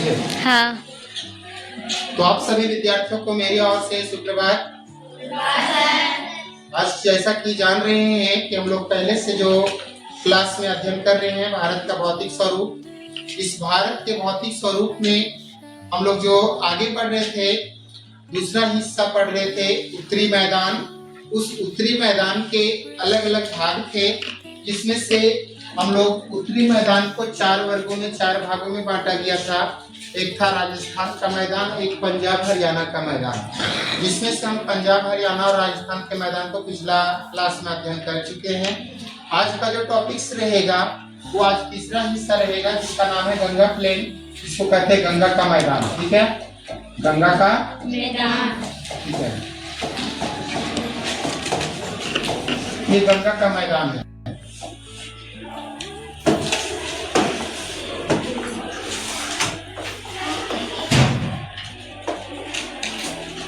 है। हाँ। तो आप सभी विद्यार्थियों को मेरी ओर से सुप्रभात। आज जैसा कि जान रहे हैं कि हम लोग पहले से जो क्लास में अध्ययन कर रहे हैं भारत का भौतिक स्वरूप, इस भारत के भौतिक स्वरूप में हम लोग जो आगे बढ़ रहे थे, दूसरा हिस्सा पढ़ रहे थे उत्तरी मैदान। उस उत्तरी मैदान के अलग अलग भाग थे, जिसमें से हम लोग उत्तरी मैदान को 4 वर्गों में 4 भागों में बांटा गया था। एक था राजस्थान का मैदान, एक पंजाब हरियाणा का मैदान, जिसमें से हम पंजाब हरियाणा और राजस्थान के मैदान को पिछला क्लास में अध्ययन कर चुके हैं। आज का जो टॉपिक्स रहेगा वो आज तीसरा हिस्सा रहेगा, जिसका नाम है गंगा प्लेन। इसको कहते हैं गंगा का मैदान। ठीक है, गंगा का मैदान। ठीक है, ये गंगा का मैदान है।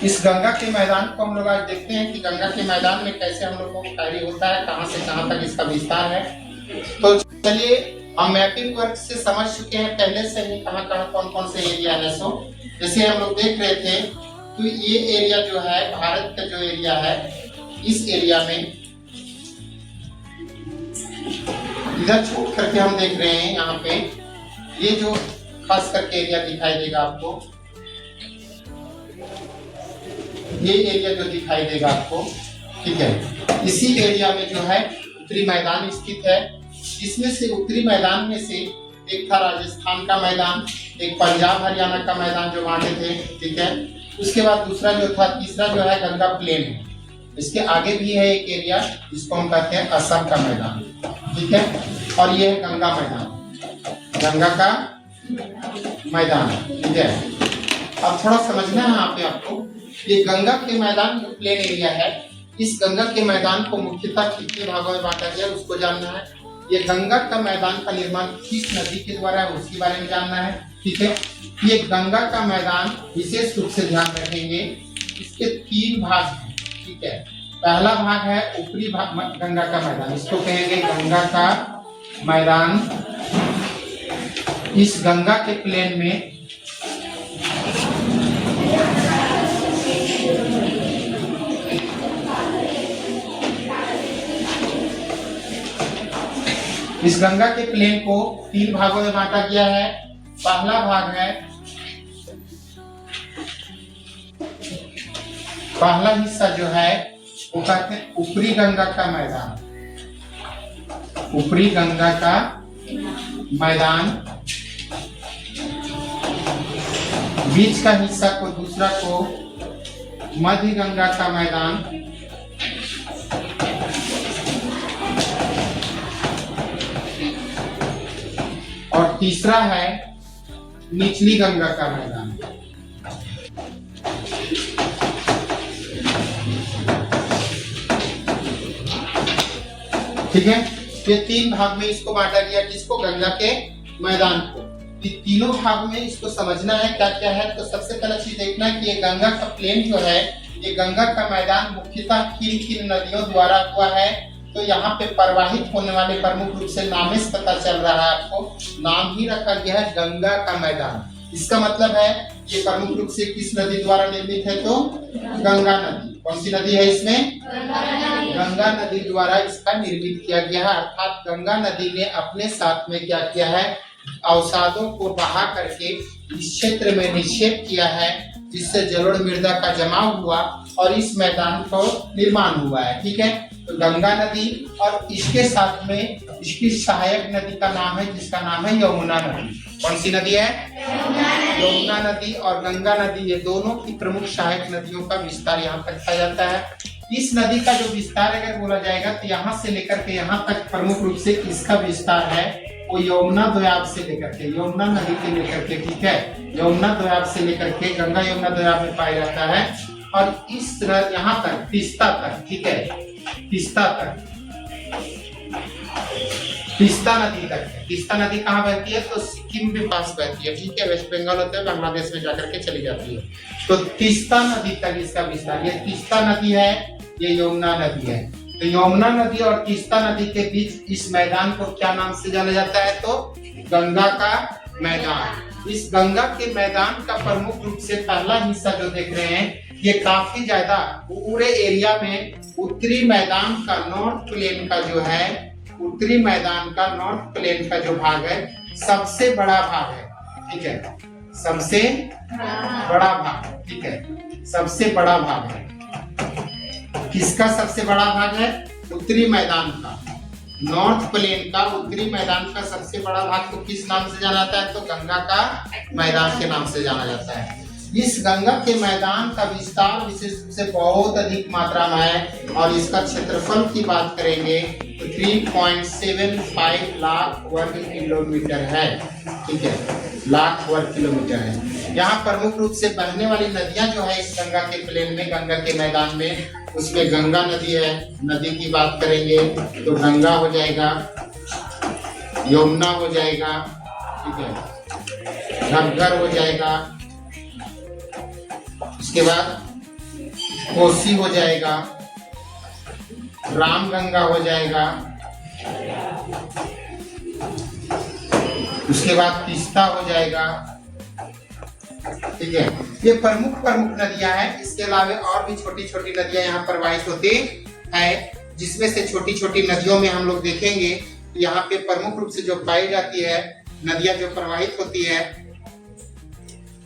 इस गंगा के मैदान को हम लोग आज देखते हैं कि गंगा के मैदान में कैसे हम लोगों को कार्य होता है, कहां से कहां तक इसका विस्तार है। तो चलिए, हम मैपिंग वर्क से समझ चुके हैं पहले से ही कहां कहां कौन कौन से एरिया है। सो जैसे हम लोग देख रहे थे, तो ये एरिया जो है भारत का जो एरिया है, इस एरिया में इधर छूट करके हम देख रहे हैं, यहाँ पे ये जो खास करके एरिया दिखाई देगा आपको, ये एरिया जो दिखाई देगा आपको, ठीक है, इसी एरिया में जो है उत्तरी मैदान स्थित है। इसमें से उत्तरी मैदान में से एक था राजस्थान का मैदान, एक पंजाब हरियाणा का मैदान जो बांटे थे। ठीक है, उसके बाद दूसरा जो था, तीसरा जो है गंगा प्लेन है। इसके आगे भी है एक एरिया जिसको हम कहते हैं असम का मैदान। ठीक है, और ये है गंगा मैदान, गंगा का मैदान। ठीक है, अब थोड़ा समझना है यहाँ पे आपको, ये गंगा के मैदान जो प्लेन एरिया है, इस गंगा के मैदान को मुख्यतः कितने भागों में बांटा गया उसको जानना है। ये गंगा का मैदान का निर्माण किस नदी के द्वारा है उसके बारे में जानना है। ठीक है, ये गंगा का मैदान विशेष रूप से ध्यान रखेंगे, इसके 3 भाग हैं। ठीक है, पहला भाग है ऊपरी भाग गंगा का मैदान, इसको कहेंगे गंगा का मैदान। इस गंगा के प्लेन में इस गंगा के प्लेन को 3 भागों में बांटा गया है। पहला भाग है, पहला हिस्सा जो है वो कहते हैं ऊपरी गंगा का मैदान, ऊपरी गंगा का मैदान। बीच का हिस्सा को, दूसरा को मध्य गंगा का मैदान। और तीसरा है निचली गंगा का मैदान। ठीक है, ये 3 भाग में इसको बांटा गया, किसको, गंगा के मैदान को। तीनों भाग में इसको समझना है क्या क्या है। तो सबसे पहले चीज देखना है कि ये गंगा का प्लेन जो है, ये गंगा का मैदान मुख्यतः किन किन नदियों द्वारा हुआ है। तो यहाँ पे प्रवाहित होने वाले प्रमुख रूप से नाम से पता चल रहा है आपको, नाम ही रखा गया है गंगा का मैदान। इसका मतलब है ये प्रमुख रूप से किस नदी द्वारा निर्मित है, तो गंगा नदी। कौन सी नदी है इसमें, गंगा नदी द्वारा इसका निर्मित किया गया है। अर्थात गंगा नदी ने अपने साथ में क्या किया है, अवसादों को बहा करके इस क्षेत्र में निक्षेप किया है, जिससे जलोढ़ मृदा का जमाव हुआ और इस मैदान को निर्माण हुआ है। ठीक है, तो गंगा नदी और इसके साथ में इसकी सहायक नदी का नाम है, जिसका नाम है यमुना नदी। कौन सी नदी है, यमुना नदी और गंगा नदी, ये दोनों की प्रमुख सहायक नदियों का विस्तार यहाँ तक पाया जाता है। इस नदी का जो विस्तार अगर बोला जाएगा तो यहाँ से लेकर के यहाँ तक प्रमुख रूप से इसका विस्तार है वो यमुना दोयाब से लेकर के, यमुना नदी के लेकर के। ठीक है, यमुना दोयाब से लेकर के गंगा यमुना दोयाब में पाया जाता है। और इस तरह यहाँ तक तीस्ता तक। ठीक है, तीस्ता तक, तीस्ता नदी तक है। तीस्ता नदी कहाँ बहती है, तो सिक्किम के पास बहती है। ठीक है, वेस्ट बंगाल होते हैं, बांग्लादेश में जाकर के चली जाती है। तो तीस्ता नदी तक इसका विस्तार, ये तीस्ता नदी है, ये यमुना नदी है। तो यमुना नदी और तीस्ता नदी के बीच इस मैदान को क्या नाम से जाना जाता है, तो गंगा का मैदान। इस गंगा के मैदान का प्रमुख रूप से पहला हिस्सा जो देख रहे हैं, ये काफी ज्यादा पूरे एरिया में उत्तरी मैदान का नॉर्थ प्लेन का जो है, उत्तरी मैदान का नॉर्थ प्लेन का जो भाग है सबसे बड़ा भाग है। ठीक है, सबसे बड़ा भाग, ठीक है, सबसे बड़ा भाग है। किसका सबसे बड़ा भाग है? उत्तरी मैदान का, नॉर्थ प्लेन का उत्तरी मैदान का सबसे बड़ा भाग को किस नाम से जाना जाता है? तो गंगा का मैदान के नाम से जाना जाता है। इस गंगा के मैदान का विस्तार विशेष रूप से बहुत अधिक मात्रा में है और इसका क्षेत्रफल की बात करेंगे तो 3.75 लाख वर्ग किलोमीटर है। ठीक है, लाख वर्ग किलोमीटर है। यहाँ प्रमुख रूप से बहने वाली नदियां जो है इस गंगा के प्लेन में, गंगा के मैदान में, उसमें गंगा नदी है। नदी की बात करेंगे तो गंगा हो जाएगा, यमुना हो जाएगा, ठीक है, घग्गर हो जाएगा, उसके बाद कोसी हो जाएगा, रामगंगा हो जाएगा, उसके बाद तीस्ता हो जाएगा। ठीक है, ये प्रमुख नदियां हैं। इसके अलावा और भी छोटी छोटी नदियां यहाँ प्रवाहित होती है, जिसमें से छोटी छोटी नदियों में हम लोग देखेंगे यहाँ पे प्रमुख रूप से जो पाई जाती है नदियां जो प्रवाहित होती है,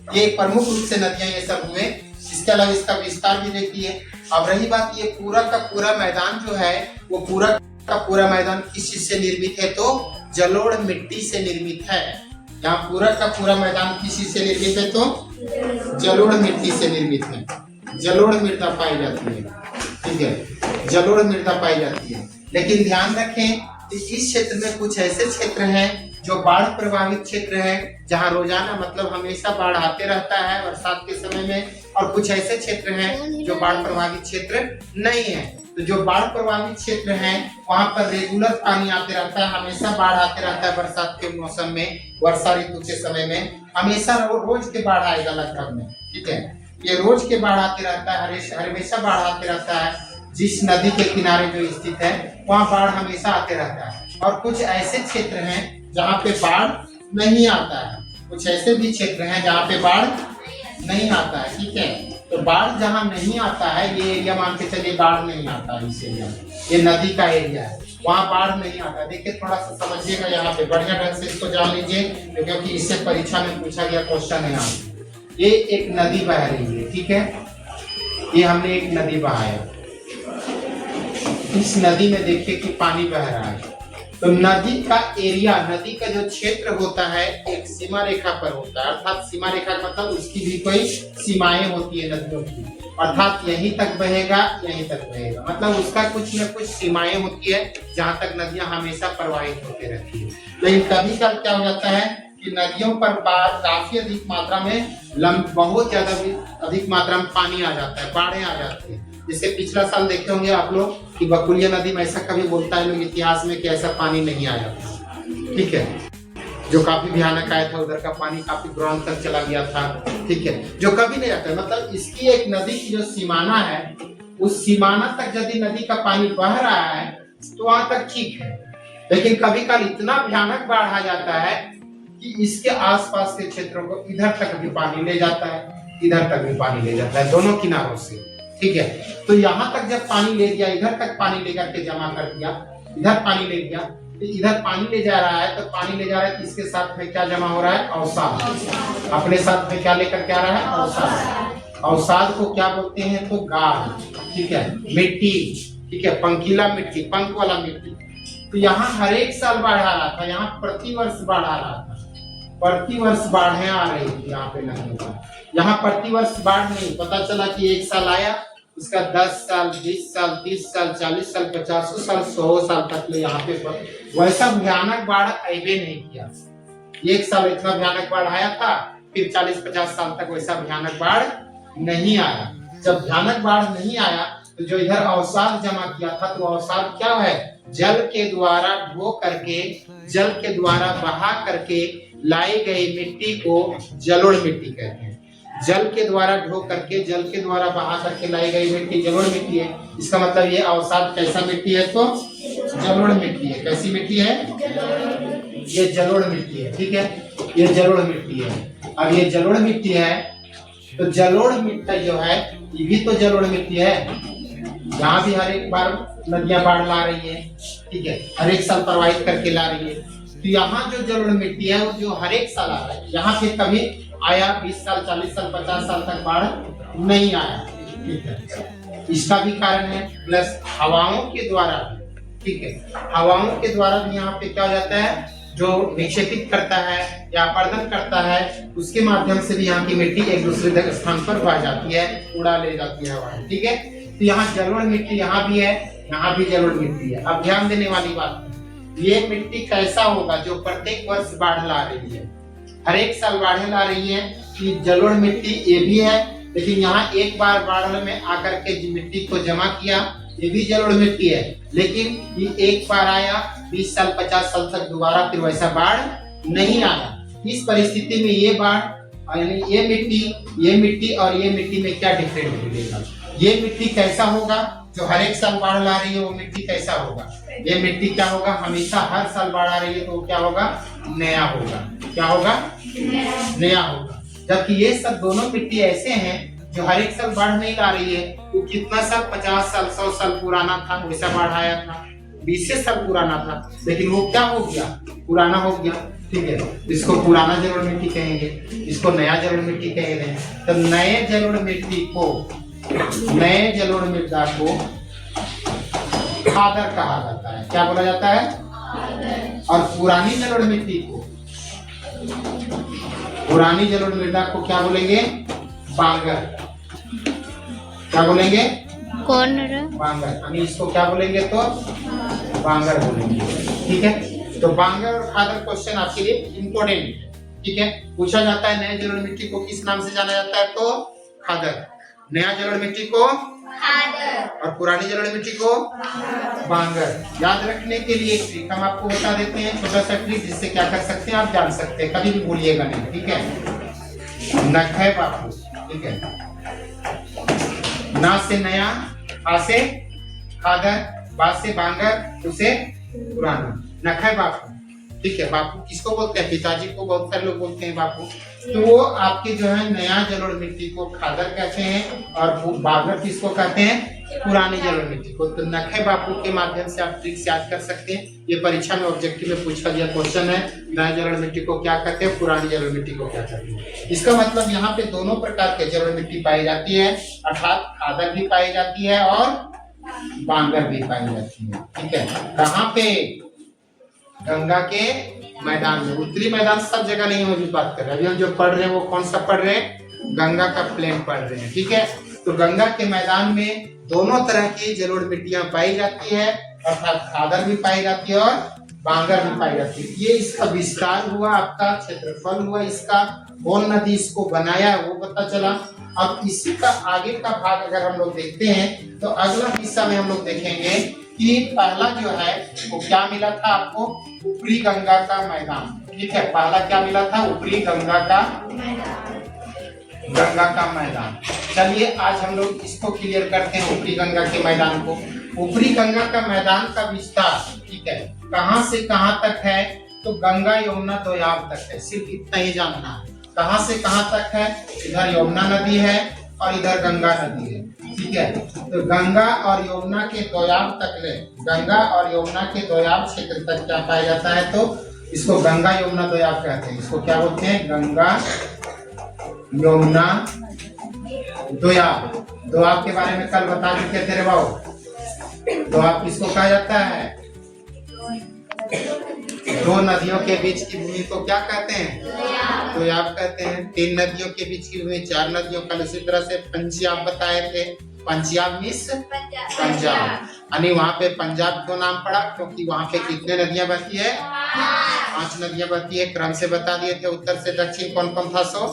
ये प्रमुख रूप से नदियां ये सब हुए। इसके अलावा इसका विस्तार भी देखिए। अब रही बात, ये पूरा का पूरा मैदान जो है वो पूरा का पूरा मैदान किस चीज से निर्मित है? तो जलोढ़ मिट्टी से निर्मित है। यहाँ पूरा का पूरा मैदान किस चीज से निर्मित है? तो जलोढ़ मिट्टी से निर्मित है। जलोढ़ मृदा पाई जाती है। ठीक है, जलोढ़ मृदा पाई जाती है। लेकिन ध्यान रखें कि इस क्षेत्र में कुछ ऐसे क्षेत्र हैं जो बाढ़ प्रभावित क्षेत्र है, जहाँ रोजाना मतलब हमेशा बाढ़ आते रहता है बरसात के समय में, और कुछ ऐसे क्षेत्र हैं जो बाढ़ प्रभावित क्षेत्र नहीं है। तो जो बाढ़ प्रभावित क्षेत्र हैं वहाँ पर रेगुलर पानी आते रहता है, हमेशा बाढ़ आते रहता है। बरसात के मौसम में, वर्षा ऋतु के समय में हमेशा रोज के बाढ़ आएगा लगभग में। ठीक है, ये रोज के बाढ़ आते रहता है, हमेशा बाढ़ आते रहता है। जिस नदी के किनारे जो स्थित है वहाँ बाढ़ हमेशा आते रहता है। और कुछ ऐसे क्षेत्र हैं जहाँ पे बाढ़ नहीं आता है, कुछ ऐसे भी क्षेत्र हैं जहाँ पे बाढ़ नहीं आता है। ठीक है, तो बाढ़ जहाँ नहीं आता है, ये एरिया मान के चलिए बाढ़ नहीं आता है। इस एरिया में ये नदी का एरिया है, वहाँ बाढ़ नहीं आता है। देखिए थोड़ा सा समझिएगा, यहाँ पे बढ़िया ढंग से इसको जान लीजिए, क्योंकि इससे परीक्षा में पूछा गया क्वेश्चन है। यहाँ ये एक नदी बह रही है। ठीक है, ये हमने एक नदी बहाया, इस नदी में देखिए कि पानी बह रहा है। तो नदी का एरिया, नदी का जो क्षेत्र होता है एक सीमा रेखा पर होता है। अर्थात सीमा रेखा का मतलब उसकी भी कोई सीमाएं होती है नदियों की, अर्थात यहीं तक बहेगा, यहीं तक बहेगा, मतलब उसका कुछ न कुछ सीमाएं होती है जहाँ तक नदियां हमेशा प्रवाहित होती रहती है। लेकिन कभी कभी क्या हो जाता है कि नदियों पर बाढ़ काफी अधिक मात्रा में, बहुत ज्यादा अधिक मात्रा में पानी आ जाता है, बाढ़ें आ जाती है। जैसे पिछला साल देखे होंगे आप लोग कि बकुलिया नदी में ऐसा कभी बोलता है लोग इतिहास में कि ऐसा पानी नहीं आया था। ठीक है, जो काफी भयानक आया था, उधर का पानी काफी ग्राउंड तक चला गया था। ठीक है, जो कभी नहीं आता, मतलब इसकी एक नदी की जो सीमाना है, उस सीमाना तक यदि नदी का पानी बह रहा है तो वहां तक ठीक है। लेकिन कभी कभी इतना भयानक बाढ़ आ जाता है कि इसके आसपास के क्षेत्रों को इधर तक भी पानी ले जाता है, इधर तक भी पानी ले जाता है, दोनों किनारों से। ठीक है, तो यहाँ तक जब पानी ले गया, इधर तक पानी लेकर के जमा कर दिया, इधर पानी ले गया, तो इधर पानी ले जा रहा है, तो पानी ले जा रहा है, तो इसके साथ में क्या जमा हो रहा है? अवसाद। अपने साथ में क्या लेकर के आ रहा है? अवसाद। अवसाद को क्या बोलते हैं? तो गाद। ठीक है, मिट्टी। ठीक है, पंखीला मिट्टी, पंख वाला मिट्टी। तो यहाँ हर एक साल बाढ़ आ रहा था, यहाँ प्रतिवर्ष बाढ़ आ रहा था, प्रतिवर्ष बाढ़ें आ रही थी यहाँ पे नहीं था। यहाँ प्रतिवर्ष बाढ़ नहीं, पता चला कि एक साल आया, उसका 10 साल, 20 साल, 30 साल, 40 साल, 50 साल, 100 साल तक ले यहाँ पे वैसा भयानक बाढ़ आए नहीं किया। एक साल इतना भयानक बाढ़ आया था, फिर 40-50 साल तक वैसा भयानक बाढ़ नहीं आया। जब भयानक बाढ़ नहीं आया तो जो इधर अवसाद जमा किया था, तो अवसाद क्या है? जल के द्वारा ढो करके, जल के द्वारा बहा करके लाई गई मिट्टी को जलोढ़ मिट्टी कहते हैं। जल के द्वारा ढो करके, जल के द्वारा बहा करके लाई गई मिट्टी जलोढ़ मिट्टी है। इसका मतलब ये अवसाद कैसा मिट्टी है? तो जलोढ़ मिट्टी है। कैसी मिट्टी है? ये जलोढ़ मिट्टी है। ठीक है, ये जलोढ़ मिट्टी है। अब ये जलोढ़ मिट्टी है, तो जलोढ़ मिट्टी जो है ये भी तो जलोढ़ मिट्टी है। यहाँ भी हर एक बार नदियां बाढ़ ला रही है, ठीक है, हर एक साल प्रवाहित करके ला रही है। तो यहाँ जो जलोढ़ मिट्टी है वो जो हर एक साल आ रहा है, यहाँ पे कभी आया 20 साल 40 साल 50 साल तक बाढ़ नहीं आया, ठीक है। इसका भी कारण है, प्लस हवाओं के द्वारा, ठीक है, हवाओं के द्वारा भी यहाँ पे क्या हो जाता है, जो विक्षेपित करता है या अपर्दन करता है, उसके माध्यम से भी यहाँ की मिट्टी एक दूसरे स्थान पर बह जाती है, उड़ा ले जाती है हवा, ठीक है। तो यहाँ जलोढ़ मिट्टी यहाँ भी है, यहाँ भी जलोढ़ मिट्टी है। अब ध्यान देने वाली बात है, ये मिट्टी कैसा होगा जो प्रत्येक वर्ष बाढ़ ला रही है, हर एक साल बाढ़ ला रही है, कि जलोढ़ मिट्टी ये भी है, लेकिन यहाँ एक बार बाढ़ में आकर के मिट्टी को जमा किया, ये भी जलोढ़ मिट्टी है, लेकिन ये एक बार आया 20 साल 50 साल तक दोबारा फिर वैसा बाढ़ नहीं आया। इस परिस्थिति में ये बाढ़ यानी ये मिट्टी और ये मिट्टी में क्या डिफरेंट मिलेगा, ये मिट्टी कैसा होगा जो हर एक साल बाढ़ ला रही है, वो मिट्टी कैसा होगा, ये मिट्टी क्या होगा, हमेशा हर साल बाढ़ आ रही है तो वो क्या होगा, नया होगा। क्या होगा, नया होगा। जबकि ये सब दोनों मिट्टी ऐसे हैं जो हर एक साल बाढ़ नहीं ला रही है, वो कितना साल 50 साल 100 साल पुराना था वैसा बाढ़ आया था, 20 साल पुराना था, लेकिन वो क्या हो गया, पुराना हो गया, ठीक है। इसको पुराना जलोढ़ मिट्टी कहेंगे, इसको नया जलोढ़ मिट्टी कहेंगे। तो नए जलोढ़ मिट्टी को, नए जलोढ़ मृदा को खादर कहा जाता है। क्या बोला जाता है, और पुरानी जलोढ़ मिट्टी को, पुरानी जलोढ़ मृदा को क्या बोलेंगे, बांगर। क्या बोलेंगे, कौन बांगर। हम इसको क्या बोलेंगे, तो बांगर बोलेंगे, ठीक है। तो बांगर और खादर क्वेश्चन आपके लिए इम्पोर्टेंट, ठीक है, पूछा जाता है। नए जलोढ़ मिट्टी को किस नाम से जाना जाता है, तो खादर। नया जलोढ़ मिट्टी को खादर, और पुरानी जलोढ़ मिट्टी को बांगर। याद रखने के लिए एक ट्रिक हम आपको बता देते हैं, छोटा सा ट्रिक, जिससे क्या कर सकते हैं आप जान सकते हैं, कभी भी भूलिएगा नहीं, ठीक है। नखे बापू, ठीक है, ना से नया, आ से खादर, बा से बांगर, उसे पुराना, नखे बापू, ठीक है। बापू किसको बोलते हैं, पिताजी को बहुत सारे लोग बोलते हैं बापू। तो वो आपके जो है नया जलोढ़ मिट्टी को खादर कहते हैं, और बांगर किसको कहते हैं, पुरानी जलोढ़ मिट्टी को। तो नखे बापू के माध्यम से आप ट्रिक्स याद कर सकते हैं। ये परीक्षा में ऑब्जेक्टिव में पूछा गया क्वेश्चन है, नया जलोढ़ मिट्टी को क्या कहते हैं, पुरानी जलोढ़ मिट्टी को क्या कहते हैं। इसका मतलब यहाँ पे दोनों प्रकार के जलोढ़ मिट्टी पाई जाती है, अर्थात खादर भी पाई जाती है और बांगर भी पाई जाती है, ठीक है। कहाँ पे, गंगा के मैदान में। उत्तरी मैदान सब जगह नहीं होगी, बात कर रहे हैं अभी हम जो पढ़ रहे हैं वो कौन सा पढ़ रहे हैं, गंगा का प्लेन पढ़ रहे हैं, ठीक है। तो गंगा के मैदान में दोनों तरह की जलोढ़ मिट्टियां पाई जाती है, अर्थात खादर भी पाई जाती है और बांगर भी पाई जाती है। ये इसका विस्तार हुआ, आपका क्षेत्रफल हुआ इसका, कौन नदी इसको बनाया है वो पता चला। अब इसी का आगे का भाग अगर हम लोग देखते हैं, तो अगला हिस्सा में हम लोग देखेंगे कि पहला जो है वो क्या मिला था आपको, ऊपरी गंगा का मैदान, ठीक है। पहला क्या मिला था, ऊपरी गंगा का मैदान। चलिए आज हम लोग इसको क्लियर करते हैं, ऊपरी गंगा के मैदान को। ऊपरी गंगा का मैदान का विस्तार, ठीक है, कहां से कहां तक है, तो गंगा यमुना दोयाब तक है, सिर्फ इतना ही जानना है। कहां से कहां तक है, इधर यमुना नदी है और इधर गंगा नदी है, ठीक है। तो गंगा और यमुना के दोयाब तक ले, गंगा और यमुना के दोयाब क्षेत्र तक क्या पाया जाता है, तो इसको गंगा यमुना दोयाब कहते हैं। इसको क्या बोलते हैं, गंगा यमुना दोयाब। दोआब के बारे में कल बता चुके थे रे बाबू। दोआब किसको कहा जाता है, दो नदियों के बीच की भूमि को क्या कहते हैं, दोयाब कहते हैं। तीन नदियों के बीच की भूमि, चार नदियों का, इसी तरह से पंजाब बताए थे। पंजाब मीन्स पंजाब, यानी वहाँ पे पंजाब क्यों नाम पड़ा, क्योंकि वहाँ पे कितने नदियां बहती है, 5 नदियां बहती है। क्रम से बता दिए थे, उत्तर से दक्षिण कौन कौन था, 100।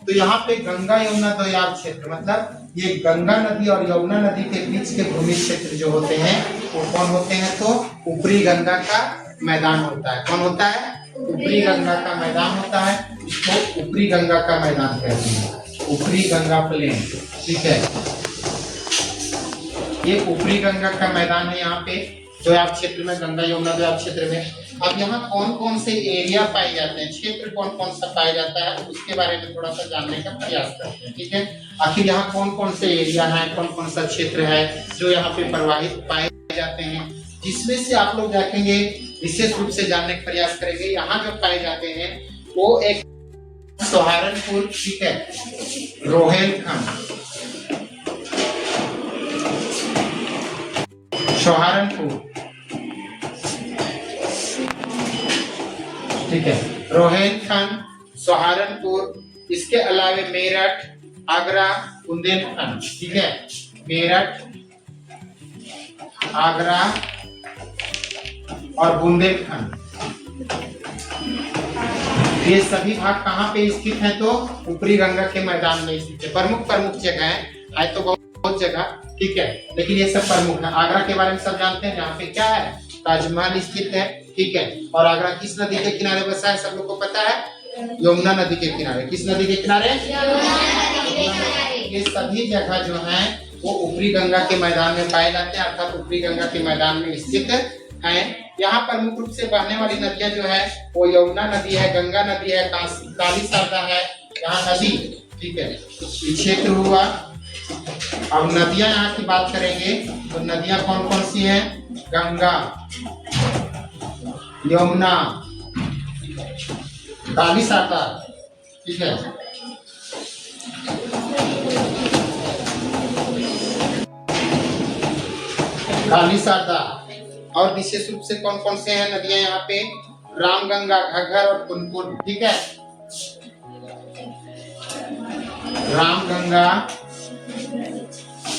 तो यहाँ पे गंगा यमुना दोयाब क्षेत्र, मतलब ये गंगा नदी और यमुना नदी के बीच के भूमि क्षेत्र जो होते हैं वो कौन होते हैं, तो ऊपरी गंगा का मैदान होता है। कौन होता है, ऊपरी गंगा का मैदान होता है, इसको ऊपरी गंगा का मैदान कहते हैं, ऊपरी गंगा प्लेन, ठीक है। ये ऊपरी गंगा का मैदान है। यहाँ पे दोयाब क्षेत्र में, गंगा यमुना दोयाब क्षेत्र में। अब यहाँ कौन कौन से एरिया पाए जाते हैं, क्षेत्र कौन कौन सा पाया जाता है, उसके बारे में थोड़ा सा जानने का प्रयास करते हैं। ठीक है, आखिर यहाँ कौन कौन से एरिया है, कौन कौन सा क्षेत्र है जो यहाँ पे प्रवाहित पाए जाते हैं, जिसमें से आप लोग देखेंगे विशेष रूप से जानने का प्रयास करेंगे। यहाँ जो पाए जाते हैं वो एक सहारनपुर, ठीक है, रोहेलखंड, सहारनपुर, ठीक है, रोहेलखंड, सहारनपुर, इसके अलावे मेरठ, आगरा, बुंदेलखंड, ठीक है, मेरठ, आगरा और बुंदेलखंड, ये सभी भाग कहाँ पे स्थित हैं, तो ऊपरी गंगा के मैदान में स्थित है। प्रमुख जगह है तो बहुत जगह, ठीक है, लेकिन ये सब प्रमुख है। आगरा के बारे में सब जानते हैं, यहाँ पे क्या है, ताजमहल स्थित है, ठीक है, और आगरा किस नदी के किनारे बसा है, सब लोग को पता है, यमुना नदी के किनारे। किस नदी के किनारे? ये सभी जगह जो है वो ऊपरी गंगा के मैदान में पाए जाते हैं, अर्थात ऊपरी गंगा के मैदान में स्थित है। यहाँ प्रमुख रूप से बहने वाली नदियां जो है वो यमुना नदी है, गंगा नदी है, काली शारदा है, यहाँ नदी, ठीक है, क्षेत्र हुआ। अब नदियां यहाँ की बात करेंगे तो नदियां कौन कौन सी हैं, गंगा, यमुना, काली शारदा, ठीक है, काली शारदा, और विशेष रूप से कौन कौन से हैं नदियां यहाँ पे, रामगंगा, घग्गर और पुनपुन, ठीक है, रामगंगा,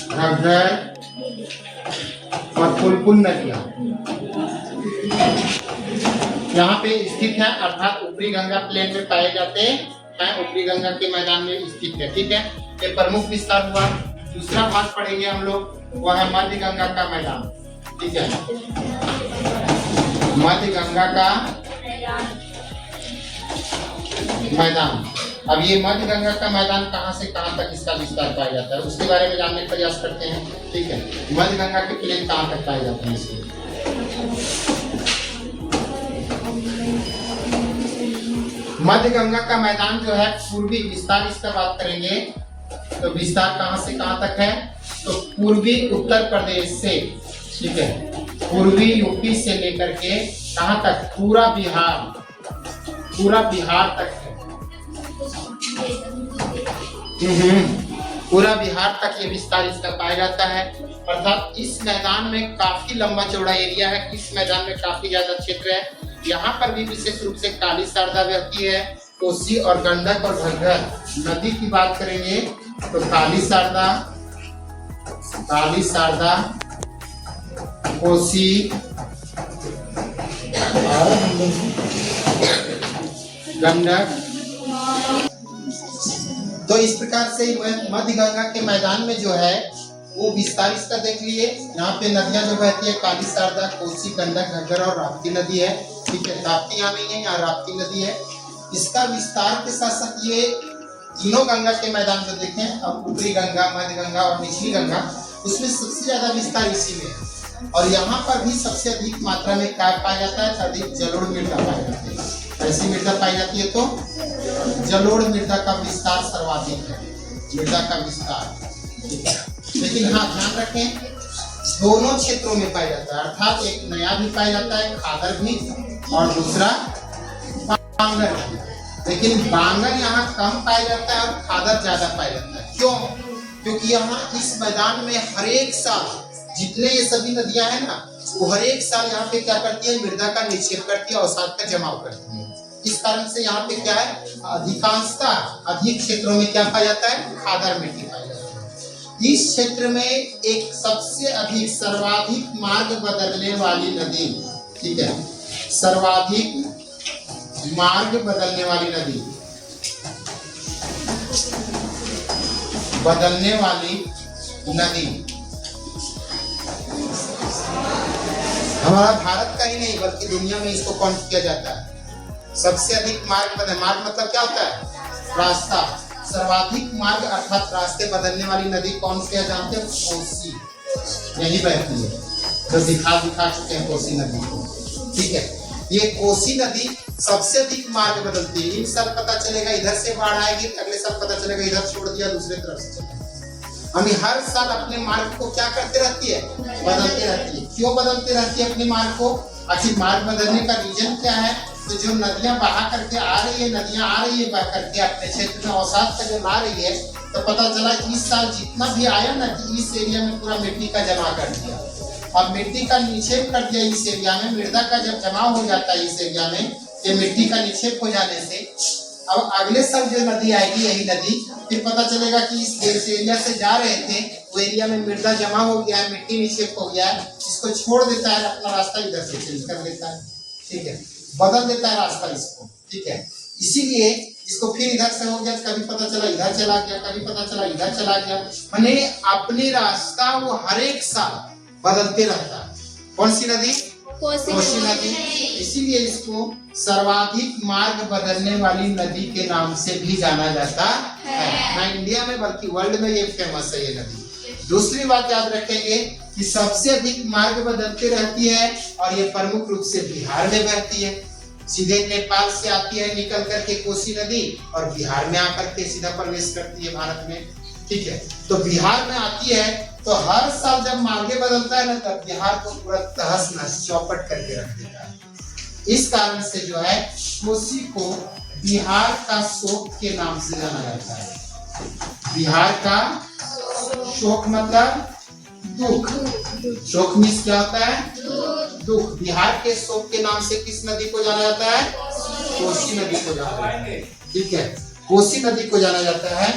घग्गर और पुनपुन नदियां यहाँ पे स्थित है, अर्थात ऊपरी गंगा प्लेन में पाए जाते हैं, ऊपरी गंगा के मैदान में स्थित है। ठीक है, ये प्रमुख विस्तार हुआ। दूसरा भाग पढ़ेंगे हम लोग, वह है मध्य गंगा का मैदान। ठीक है, मध्य गंगा का मैदान। अब ये मध्य गंगा का मैदान कहाँ से कहाँ तक इसका विस्तार पाया जाता है, उसके बारे में जानने का प्रयास करते हैं। ठीक है, मध्य गंगा के प्लेन कहाँ तक पाए जाते हैं इसके। मध्य गंगा का मैदान जो है पूर्वी विस्तार, इसका बात करेंगे तो विस्तार कहाँ से कहाँ तक है, तो पूर्वी उत्तर प्रदेश से, ठीक है, पूर्वी यूपी से लेकर के कहाँ तक, पूरा बिहार तक है। पूरा बिहार तक ये विस्तार इसका पाया जाता है। अर्थात इस मैदान में काफी लंबा चौड़ा एरिया है, इस मैदान में काफी ज्यादा क्षेत्र है। यहाँ पर भी विशेष रूप से काली शारदा बहती है। कोसी और गंडक और घग्गर नदी की बात करेंगे तो काली शारदा, कोसी और गंडक। तो इस प्रकार से मध्य गंगा के मैदान में जो है वो विस्तार इसका देख लिए। यहाँ पे नदियां जो बहती है काली शारदा, कोसी, गंडक, घग्गर और राप्ती नदी है। ठीक है, ताप्ती यहाँ नहीं है, यहाँ राप्ती नदी है। इसका विस्तार के साथ साथ ये तीनों गंगा के मैदान जो देखें, अब ऊपरी गंगा, मध्य गंगा और निचली गंगा, उसमें सबसे ज्यादा विस्तार इसी में है। और यहाँ पर भी सबसे अधिक मात्रा में क्या पाया जाता है, अधिक जलोढ़ मृदा पाई जाती है। ऐसी मृदा पाई जाती है तो जलोढ़ मृदा का विस्तार सर्वाधिक है, मृदा का विस्तार। ठीक है, लेकिन हाँ ध्यान रखें, दोनों क्षेत्रों में पाया जाता है। अर्थात एक नया भी पाया जाता है, खादर भी, और दूसरा बांगर भी। लेकिन बांगर यहाँ कम पाया जाता है और खादर ज्यादा पाया जाता है। क्यों? क्योंकि यहाँ इस मैदान में हर एक साल जितने ये सभी नदियां हैं ना, वो हर एक साल यहाँ पे क्या करती है, मृदा का निक्षेप करती है, अवसाद का जमाव करती है। इस कारण से यहाँ पे क्या है, अधिकांशता अधिक क्षेत्रों में क्या पाया जाता है, खादर मिट्टी पाई जाती है। इस क्षेत्र में एक सबसे अधिक सर्वाधिक मार्ग बदलने वाली नदी, ठीक है, सर्वाधिक मार्ग बदलने वाली नदी, हमारा भारत का ही नहीं बल्कि दुनिया में इसको काउंट किया जाता है। सबसे अधिक मार्ग मतलब क्या होता है, रास्ता। सर्वाधिक मार्ग अर्थात रास्ते बदलने वाली नदी कौन सी है, जानते हैं, कोसी, यही बहती है। जो दिखा चुके हैं कोसी नदी को। ठीक है, ये कोसी नदी सबसे अधिक मार्ग बदलती है। इन साल पता चलेगा इधर से बाढ़ आएगी, अगले साल पता चलेगा इधर छोड़ दिया, दूसरे तरफ से चलेगा। हम हर साल अपने मार्ग को क्या करते रहती है, बदलते रहती है। क्यों बदलते रहती है अपने मार्ग को? आखिर मार्ग बदलने का रीजन क्या है? तो जो नदियां बहा करके आ रही है, नदियां आ रही है बह करके अपने क्षेत्र में अवसाद का जो ला रही है, तो पता चला इस साल जितना भी आया ना कि इस एरिया में पूरा मिट्टी का जमा कर दिया और मिट्टी का निक्षेप कर दिया इस एरिया में। मृदा का जब जमाव हो जाता है इस एरिया में, ये मिट्टी का निक्षेप हो जाने से अब अगले साल जो नदी आएगी, यही नदी फिर पता चलेगा कि इस एरिया से जा रहे थे, वो एरिया में मृदा जमा हो गया है, मिट्टी निक्षेप हो गया है, इसको छोड़ देता है, अपना रास्ता इधर से चेंज कर देता है। ठीक है, बदल देता है रास्ता इसको। ठीक है, इसीलिए इसको फिर इधर से हो गया, कभी पता चला इधर चला गया, कभी पता चला इधर चला गया, माने अपने रास्ता वो हर एक साल बदलते रहता है। कौन सी नदी? कोसी नदी। इसीलिए इसको सर्वाधिक मार्ग बदलने वाली नदी के नाम से भी जाना जाता है, ना इंडिया में बल्कि वर्ल्ड में ये फेमस है ये नदी। दूसरी बात याद रखेंगे कि सबसे अधिक मार्ग बदलती रहती है और ये प्रमुख रूप से बिहार में बहती है। सीधे नेपाल से आती है निकल करके कोसी नदी और बिहार में आकर के सीधा प्रवेश करती है भारत में। ठीक है, तो बिहार में आती है तो हर साल जब मार्गे बदलता है ना, तब बिहार को पूरा तहस नहस चौपट करके रख देता है। इस कारण से जो है कोसी को बिहार का शोक के नाम से जाना जाता है। बिहार का शोक मतलब दुख। शोक मीन्स क्या होता है? दुख। बिहार के शोक के नाम से किस नदी को जाना जाता है? कोसी नदी को जाना जाता है। ठीक है, कोसी नदी को जाना जाता है।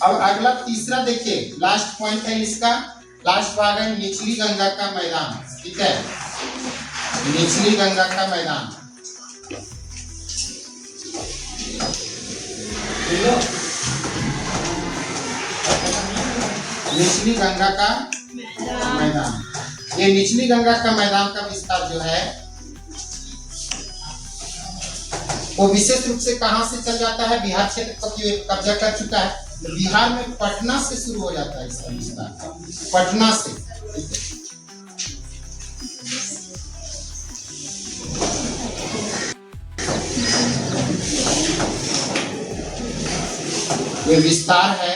अब अगला तीसरा देखिए, लास्ट पॉइंट है इसका, लास्ट भाग है निचली गंगा का मैदान। ठीक है, निचली गंगा का मैदान। निचली गंगा का मैदान, ये निचली गंगा का मैदान का विस्तार जो है वो विशेष रूप से कहां से चल जाता है? बिहार क्षेत्र पर कब्जा कर चुका है। तो बिहार में पटना से शुरू हो जाता है इसका विस्तार, पटना से। ये विस्तार है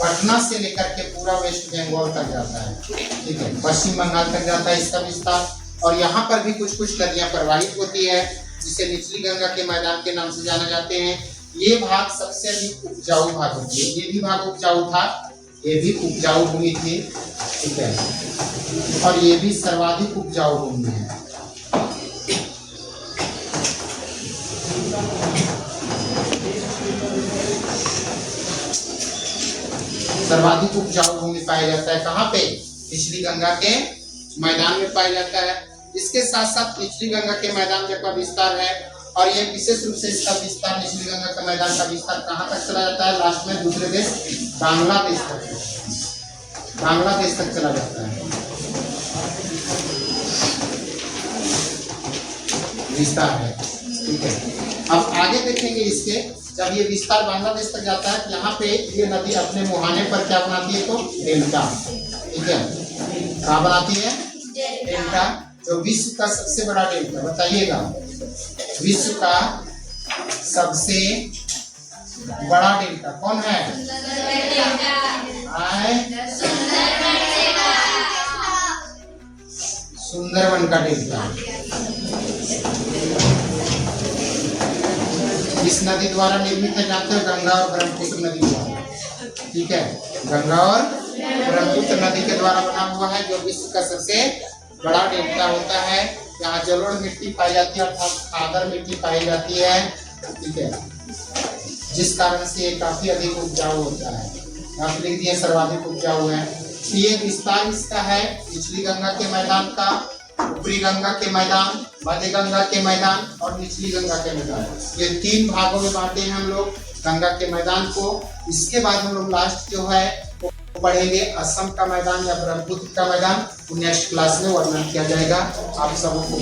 पटना से लेकर के पूरा वेस्ट बंगाल तक जाता है। ठीक है, पश्चिम बंगाल तक जाता है इसका विस्तार। और यहाँ पर भी कुछ कुछ नदियां प्रवाहित होती है, जिसे निचली गंगा के मैदान के नाम से जाने जाते हैं। ये भाग सबसे अधिक उपजाऊ भाग होती है। ये भी भाग उपजाऊ था, ये भी उपजाऊ भूमि थी। ठीक है, और ये भी सर्वाधिक उपजाऊ भूमि है। सर्वाधिक उपजाऊ भूमि पाया जाता है कहाँ पे? निचली गंगा के मैदान में पाया जाता है। इसके साथ साथ निचली गंगा के मैदान का विस्तार है और ये विशेष रूप से इसका विस्तार, निचली गंगा का मैदान का विस्तार कहाँ तक चला जाता है? लास्ट में दूसरे देश बांग्लादेश तक, बांग्लादेश तक चला जाता है विस्तार है। ठीक है, अब आगे देखेंगे इसके, जब ये विस्तार बांग्लादेश तक जाता है, यहाँ पे ये नदी अपने मुहाने पर क्या बनाती है? तो डेल्टा। ठीक है, क्या बनाती है? डेल्टा, जो विश्व का सबसे बड़ा डेल्टा। बताइएगा, विश्व का सबसे बड़ा डेल्टा कौन है? सुंदरबन का डेल्टा। इस नदी द्वारा निर्मित है, जानते हो, गंगा और ब्रह्मपुत्र नदी द्वारा। ठीक है, गंगा और ब्रह्मपुत्र नदी के द्वारा बना हुआ है, जो विश्व का सबसे बड़ा डेल्टा होता है। यहाँ जलोढ़ मिट्टी पाई जाती है, अर्थात खादर मिट्टी पाई जाती है। ठीक है, जिस कारण से ये काफी अधिक उपजाऊ होता है। यहाँ पे लिख दिए सर्वाधिक उपजाऊ है। ये विस्तार इसका है निचली गंगा के मैदान का, ऊपरी गंगा के मैदान, मध्य गंगा के मैदान और निचली गंगा के मैदान। ये तीन भागों में बांटे हैं हम लोग गंगा के मैदान को। इसके बाद हम लोग लास्ट जो है वो पढ़ेंगे असम का मैदान या ब्रह्मपुत्र का मैदान। नेक्स्ट क्लास में वर्णन किया जाएगा। आप सबको